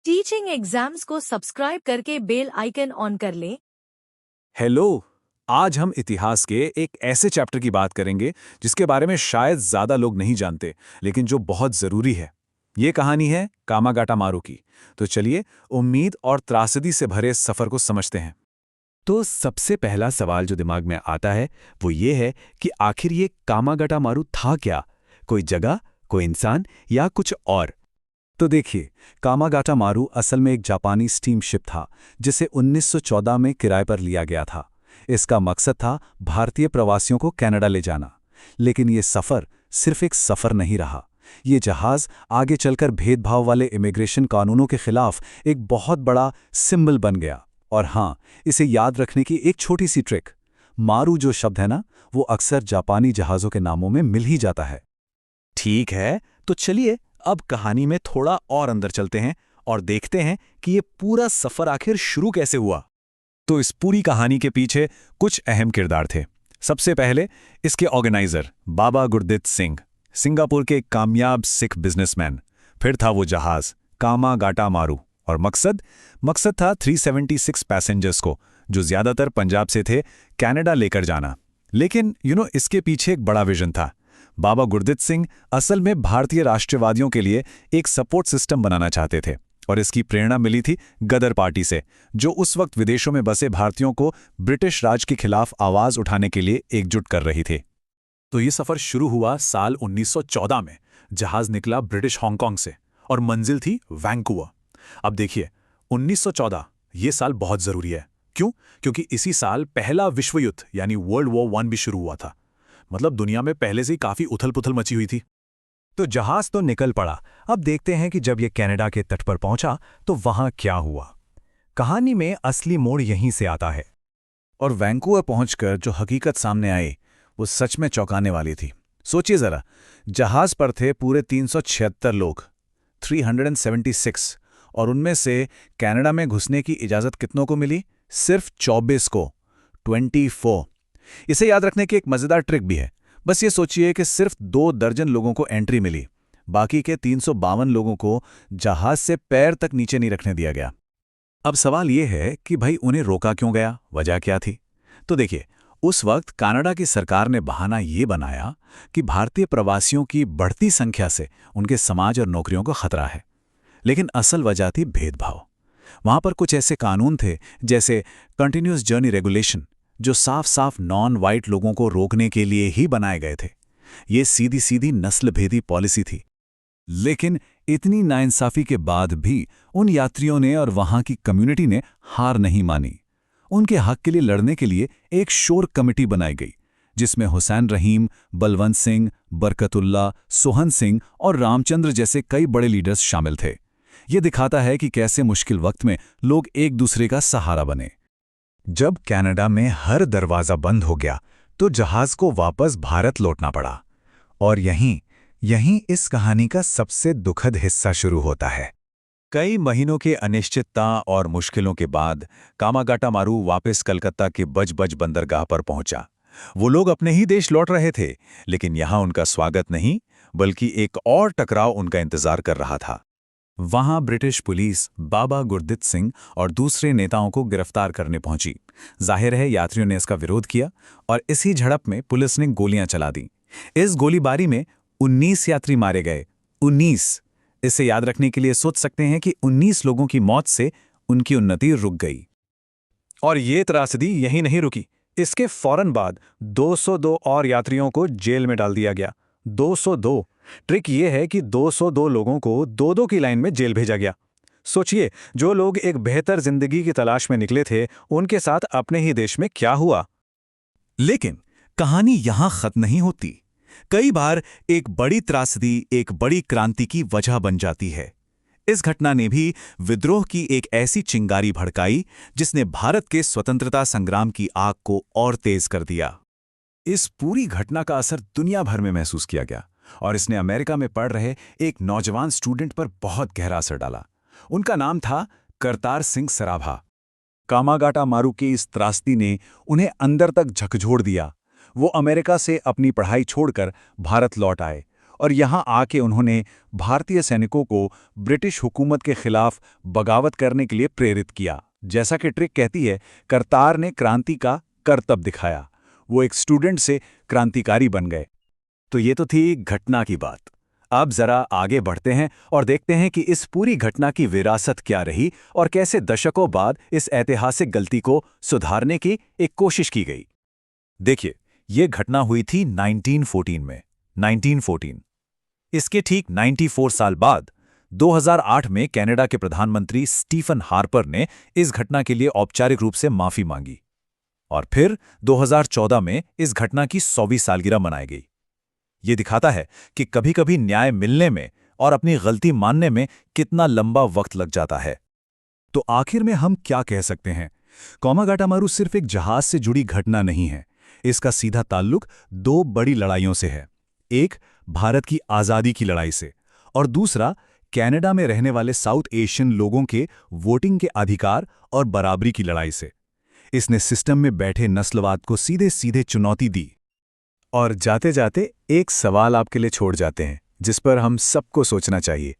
Teaching exams को subscribe करके bell icon on कर लें। हेलो। आज हम इतिहास के एक ऐसे चैप्टर की बात करेंगे जिसके बारे में शायद ज्यादा लोग नहीं जानते, लेकिन जो बहुत जरूरी है। ये कहानी है कामागाटा मारू की। तो चलिए उम्मीद और त्रासदी से भरे इस सफर को समझते हैं। तो सबसे पहला सवाल जो दिमाग में आता है वो ये है कि आखिर ये कामागाटा मारू था क्या? कोई जगह, कोई इंसान या कुछ और? तो देखिए, कामागाटा मारू असल में एक जापानी स्टीमशिप था जिसे 1914 में किराए पर लिया गया था। इसका मकसद था भारतीय प्रवासियों को कनाडा ले जाना। लेकिन ये सफ़र सिर्फ एक सफ़र नहीं रहा। ये जहाज़ आगे चलकर भेदभाव वाले इमिग्रेशन कानूनों के खिलाफ एक बहुत बड़ा सिंबल बन गया। और हाँ, इसे याद रखने की एक छोटी सी ट्रिक, मारू जो शब्द है ना, वो अक्सर जापानी जहाज़ों के नामों में मिल ही जाता है। ठीक है, तो चलिए अब कहानी में थोड़ा और अंदर चलते हैं और देखते हैं कि ये पूरा सफर आखिर शुरू कैसे हुआ। तो इस पूरी कहानी के पीछे कुछ अहम किरदार थे। सबसे पहले इसके ऑर्गेनाइजर बाबा गुरदित सिंह, सिंगापुर के एक कामयाब सिख बिजनेसमैन। फिर था वो जहाज कामागाटा मारू, और मकसद था 376 पैसेंजर्स को, जो ज्यादातर पंजाब से थे, कनाडा लेकर जाना। लेकिन इसके पीछे एक बड़ा विजन था। बाबा गुरदित सिंह असल में भारतीय राष्ट्रवादियों के लिए एक सपोर्ट सिस्टम बनाना चाहते थे, और इसकी प्रेरणा मिली थी गदर पार्टी से, जो उस वक्त विदेशों में बसे भारतीयों को ब्रिटिश राज के खिलाफ आवाज उठाने के लिए एकजुट कर रही थी। तो ये सफर शुरू हुआ साल 1914 में। जहाज निकला ब्रिटिश हांगकांग से और मंजिल थी वैंकूवर। अब देखिए, 1914 ये साल बहुत जरूरी है। क्यों? क्योंकि इसी साल पहला विश्व युद्ध यानी वर्ल्ड वॉर 1 भी शुरू हुआ था। मतलब दुनिया में पहले से ही काफी उथल-पुथल मची हुई थी। तो जहाज तो निकल पड़ा। अब देखते हैं कि जब ये कनाडा के तट पर पहुंचा तो वहां क्या हुआ। कहानी में असली मोड़ यहीं से आता है। और वैंकूवर पहुंचकर जो हकीकत सामने आई वो सच में चौंकाने वाली थी। सोचिए जरा, जहाज पर थे पूरे 376 लोग, 376, और उनमें से कनाडा में घुसने की इजाजत कितनों को मिली? सिर्फ 24 को, 24। इसे याद रखने की एक मजेदार ट्रिक भी है। बस ये सोचिए कि सिर्फ 2 दर्जन लोगों को एंट्री मिली, बाकी के 352 लोगों को जहाज से पैर तक नीचे नहीं रखने दिया गया। अब सवाल ये है कि भाई उन्हें रोका क्यों गया, वजह क्या थी? तो देखिए, उस वक्त कनाडा की सरकार ने बहाना ये बनाया कि भारतीय प्रवासियों की बढ़ती संख्या से उनके समाज और नौकरियों को खतरा है। लेकिन असल वजह थी भेदभाव। वहां पर कुछ ऐसे कानून थे जैसे कंटिन्यूअस जर्नी रेगुलेशन, जो साफ साफ नॉन वाइट लोगों को रोकने के लिए ही बनाए गए थे। ये सीधी सीधी नस्ल भेदी पॉलिसी थी। लेकिन इतनी नाइंसाफी के बाद भी उन यात्रियों ने और वहां की कम्युनिटी ने हार नहीं मानी। उनके हक के लिए लड़ने के लिए एक शोर कमेटी बनाई गई, जिसमें हुसैन रहीम, बलवंत सिंह, बरकतुल्ला, सोहन सिंह और रामचंद्र जैसे कई बड़े लीडर्स शामिल थे। ये दिखाता है कि कैसे मुश्किल वक्त में लोग एक दूसरे का सहारा बने। जब कनाडा में हर दरवाजा बंद हो गया तो जहाज को वापस भारत लौटना पड़ा। और यहीं इस कहानी का सबसे दुखद हिस्सा शुरू होता है। कई महीनों के अनिश्चितता और मुश्किलों के बाद कामागाटा मारू वापस कलकत्ता के बज बंदरगाह पर पहुंचा। वो लोग अपने ही देश लौट रहे थे, लेकिन यहां उनका स्वागत नहीं, बल्कि एक और टकराव उनका इंतजार कर रहा था। वहां ब्रिटिश पुलिस बाबा गुरदित सिंह और दूसरे नेताओं को गिरफ्तार करने पहुंची। जाहिर है यात्रियों ने इसका विरोध किया और इसी झड़प में पुलिस ने गोलियां चला दी। इस गोलीबारी में 19 यात्री मारे गए। 19। इसे याद रखने के लिए सोच सकते हैं कि 19 लोगों की मौत से उनकी उन्नति रुक गई। और ये त्रासदी यहीं नहीं रुकी। इसके फौरन बाद 202 और यात्रियों को जेल में डाल दिया गया। 202। ट्रिक ये है कि 202 लोगों को 2-2 की लाइन में जेल भेजा गया। सोचिए, जो लोग एक बेहतर जिंदगी की तलाश में निकले थे, उनके साथ अपने ही देश में क्या हुआ। लेकिन कहानी यहां खत्म नहीं होती। कई बार एक बड़ी त्रासदी एक बड़ी क्रांति की वजह बन जाती है। इस घटना ने भी विद्रोह की एक ऐसी चिंगारी भड़काई जिसने भारत के स्वतंत्रता संग्राम की आग को और तेज कर दिया। इस पूरी घटना का असर दुनिया भर में महसूस किया गया और इसने अमेरिका में पढ़ रहे एक नौजवान स्टूडेंट पर बहुत गहरा असर डाला। उनका नाम था करतार सिंह सराभा। कामागाटा मारू की इस त्रासदी ने उन्हें अंदर तक झकझोर दिया। वो अमेरिका से अपनी पढ़ाई छोड़कर भारत लौट आए और यहाँ आके उन्होंने भारतीय सैनिकों को ब्रिटिश हुकूमत के खिलाफ बगावत करने के लिए प्रेरित किया। जैसा कि ट्रिक कहती है, करतार ने क्रांति का करतब दिखाया। वो एक स्टूडेंट से क्रांतिकारी बन गए। तो ये तो थी घटना की बात। अब जरा आगे बढ़ते हैं और देखते हैं कि इस पूरी घटना की विरासत क्या रही और कैसे दशकों बाद इस ऐतिहासिक गलती को सुधारने की एक कोशिश की गई। देखिए, ये घटना हुई थी 1914 में। 1914। इसके ठीक 94 साल बाद 2008 में कनाडा के प्रधानमंत्री स्टीफन हार्पर ने इस घटना के लिए औपचारिक रूप से माफी मांगी। और फिर 2014 में इस घटना की 100वीं सालगिरह मनाई गई। ये दिखाता है कि कभी-कभी न्याय मिलने में और अपनी गलती मानने में कितना लंबा वक्त लग जाता है। तो आखिर में हम क्या कह सकते हैं? कामागाटामारू सिर्फ एक जहाज से जुड़ी घटना नहीं है। इसका सीधा ताल्लुक दो बड़ी लड़ाइयों से है। एक भारत की आज़ादी की लड़ाई से और दूसरा कनाडा में रहने वाले साउथ एशियन लोगों के वोटिंग के अधिकार और बराबरी की लड़ाई से। इसने सिस्टम में बैठे नस्लवाद को सीधे सीधे चुनौती दी। और जाते जाते एक सवाल आपके लिए छोड़ जाते हैं, जिस पर हम सबको सोचना चाहिए।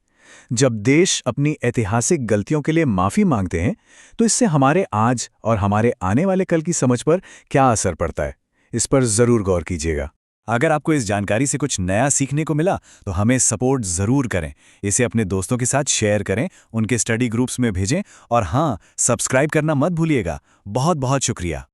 जब देश अपनी ऐतिहासिक गलतियों के लिए माफ़ी मांगते हैं, तो इससे हमारे आज और हमारे आने वाले कल की समझ पर क्या असर पड़ता है? इस पर ज़रूर गौर कीजिएगा। अगर आपको इस जानकारी से कुछ नया सीखने को मिला तो हमें सपोर्ट ज़रूर करें। इसे अपने दोस्तों के साथ शेयर करें, उनके स्टडी ग्रुप्स में भेजें और हाँ, सब्सक्राइब करना मत भूलिएगा। बहुत बहुत शुक्रिया।